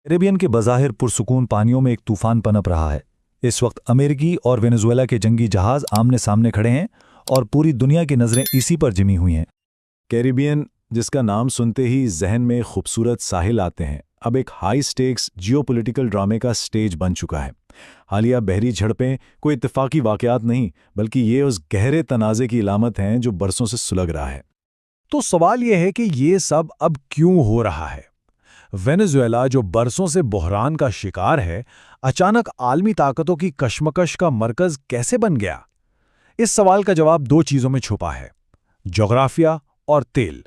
Caribbean के बज़ाहिर पुरसुकून पानियों में एक तूफान पनप रहा है। इस वक्त अमेरिकी और वेनेजुएला के जंगी जहाज आमने सामने खड़े हैं और पूरी दुनिया की नज़रें इसी पर जमी हुई हैं। कैरिबियन, जिसका नाम सुनते ही जहन में खूबसूरत साहिल आते हैं, अब एक हाई स्टेक्स जियोपॉलिटिकल ड्रामे का स्टेज बन चुका है। हालिया बहरी झड़पें कोई इत्तेफाकी वाक़यात नहीं, बल्कि ये उस गहरे तनाज़े की इलामत हैं जो बरसों से सुलग रहा है। तो सवाल यह है कि ये सब अब क्यों हो रहा है? वेनेजुएला, जो बरसों से बहरान का शिकार है, अचानक आलमी ताकतों की कशमकश का मरकज कैसे बन गया? इस सवाल का जवाब दो चीज़ों में छुपा है: जोग्राफिया और तेल।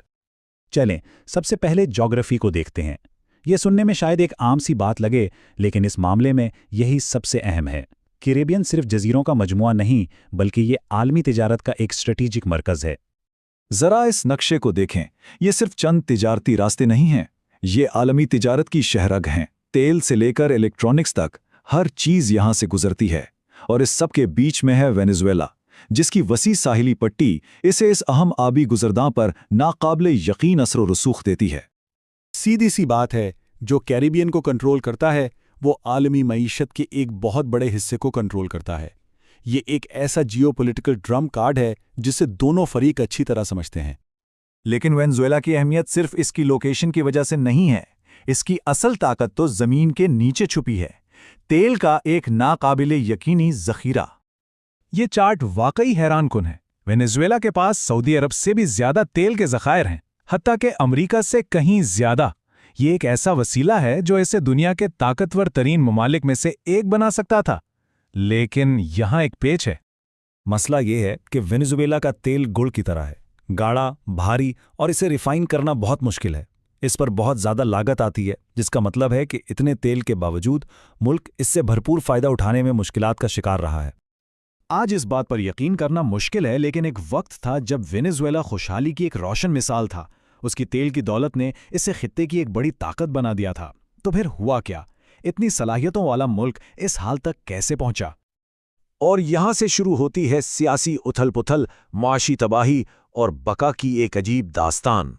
चलें, सबसे पहले ज्योग्राफी को देखते हैं। यह सुनने में शायद एक आम सी बात लगे, लेकिन इस मामले में यही सबसे अहम है। कैरेबियन सिर्फ जजीरों का मजमुआ नहीं, बल्कि ये आलमी तिजारत का एक स्ट्रेटेजिक मरकज़ है। ज़रा इस नक्शे को देखें। ये सिर्फ चंद तिजारती रास्ते नहीं हैं, ये आलमी तिजारत की शहरग हैं। तेल से लेकर इलेक्ट्रॉनिक्स तक हर चीज़ यहाँ से गुजरती है। और इस सब के बीच में है वेनेजुएला, जिसकी वसी साहिली पट्टी इसे इस अहम आबी गुजरदां पर नाकाबिले यकीन असर व रसूख देती है। सीधी सी बात है, जो कैरिबियन को कंट्रोल करता है वो आलमी मईशत के एक बहुत बड़े हिस्से को कंट्रोल करता है। ये एक ऐसा जियोपॉलिटिकल ड्रम कार्ड है जिसे दोनों फरीक अच्छी तरह समझते हैं। लेकिन वेनेजुएला की अहमियत सिर्फ इसकी लोकेशन की वजह से नहीं है। इसकी असल ताकत तो ज़मीन के नीचे छुपी है, तेल का एक नाकाबिले यकीनी ज़ख़ीरा। ये चार्ट वाकई हैरानकुन है। वेनेजुएला के पास सऊदी अरब से भी ज्यादा तेल के ज़खायर हैं, हत्ता कि अमेरिका से कहीं ज्यादा। ये एक ऐसा वसीला है जो इसे दुनिया के ताकतवर तरीन ममालिक में से एक बना सकता था। लेकिन यहाँ एक पेच है। मसला ये है कि वेनेजुएला का तेल गुड़ की तरह है, गाढ़ा, भारी, और इसे रिफाइन करना बहुत मुश्किल है। इस पर बहुत ज़्यादा लागत आती है, जिसका मतलब है कि इतने तेल के बावजूद मुल्क इससे भरपूर फ़ायदा उठाने में मुश्किलात का शिकार रहा है। आज इस बात पर यकीन करना मुश्किल है, लेकिन एक वक्त था जब वेनेजुएला खुशहाली की एक रोशन मिसाल था। उसकी तेल की दौलत ने इसे खित्ते की एक बड़ी ताकत बना दिया था। तो फिर हुआ क्या? इतनी सलाहियतों वाला मुल्क इस हाल तक कैसे पहुंचा? और यहां से शुरू होती है सियासी उथल-पुथल, माशी तबाही और बका की एक अजीब दास्तान।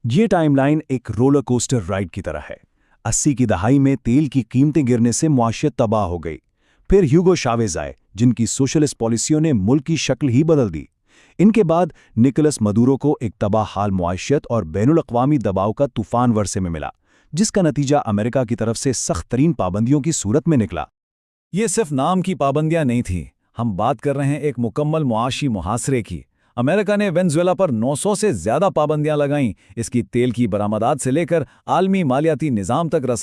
ये टाइमलाइन एक रोलर कोस्टर राइड की तरह है। 80 की दहाई में तेल की कीमतें गिरने से मुआशियत तबाह हो गई। फिर ह्यूगो शावेज आए, जिनकी सोशलिस्ट पॉलिसियों ने मुल्क की शक्ल ही बदल दी। इनके बाद निकोलस मदुरो को एक तबाह हाल मुआशियत और बैनुल-अक़वामी दबाव का तूफान वर्षे में मिला, जिसका नतीजा अमेरिका की तरफ से सख्त तरीन पाबंदियों की सूरत में निकला। ये सिर्फ नाम की पाबंदियां नहीं थीं, हम बात कर रहे हैं एक मुकम्मल मुआशी मुहासरे की। अमेरिका ने वेनेजुएला पर 900 से ज़्यादा पाबंदियां लगाईं। इसकी तेल की बरामदात से लेकर आलमी मालियाती निज़ाम तक रसा